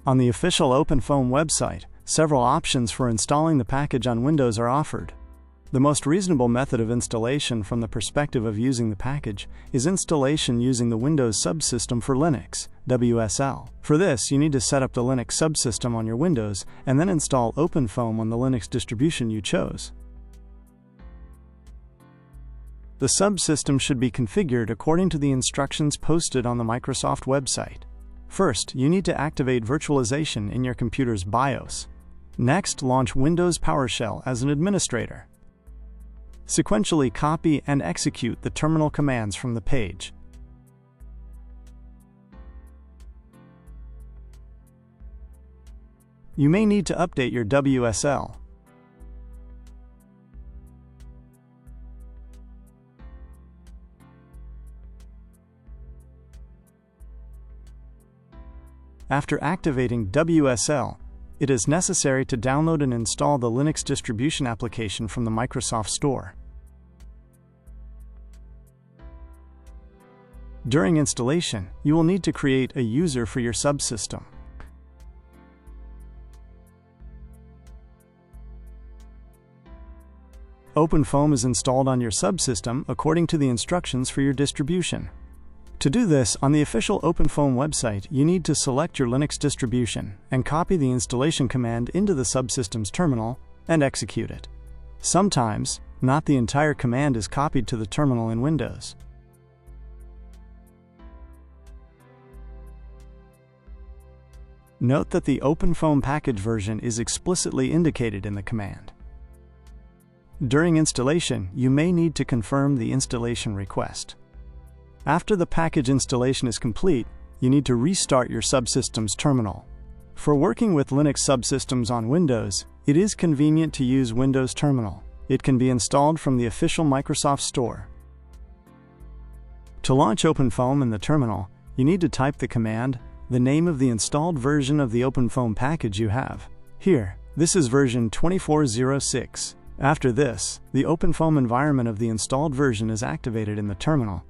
On the official OpenFOAM website, several options for installing the package on Windows are offered. The most reasonable method of installation from the perspective of using the package is installation using the Windows subsystem for Linux, WSL. For this, you need to set up the Linux subsystem on your Windows and then install OpenFOAM on the Linux distribution you chose. The subsystem should be configured according to the instructions posted on the Microsoft website. First, you need to activate virtualization in your computer's BIOS. Next, launch Windows PowerShell as an administrator. Sequentially copy and execute the terminal commands from the page. You may need to update your WSL. After activating WSL, it is necessary to download and install the Linux distribution application from the Microsoft Store. During installation, you will need to create a user for your subsystem. OpenFOAM is installed on your subsystem according to the instructions for your distribution. To do this, on the official OpenFOAM website, you need to select your Linux distribution and copy the installation command into the subsystem's terminal and execute it. Sometimes, not the entire command is copied to the terminal in Windows. Note that the OpenFOAM package version is explicitly indicated in the command. During installation, you may need to confirm the installation request. After the package installation is complete, you need to restart your subsystem's terminal. For working with Linux subsystems on Windows, it is convenient to use Windows Terminal. It can be installed from the official Microsoft Store. To launch OpenFOAM in the terminal, you need to type the command, the name of the installed version of the OpenFOAM package you have. Here, this is version 24.06. After this, the OpenFOAM environment of the installed version is activated in the terminal,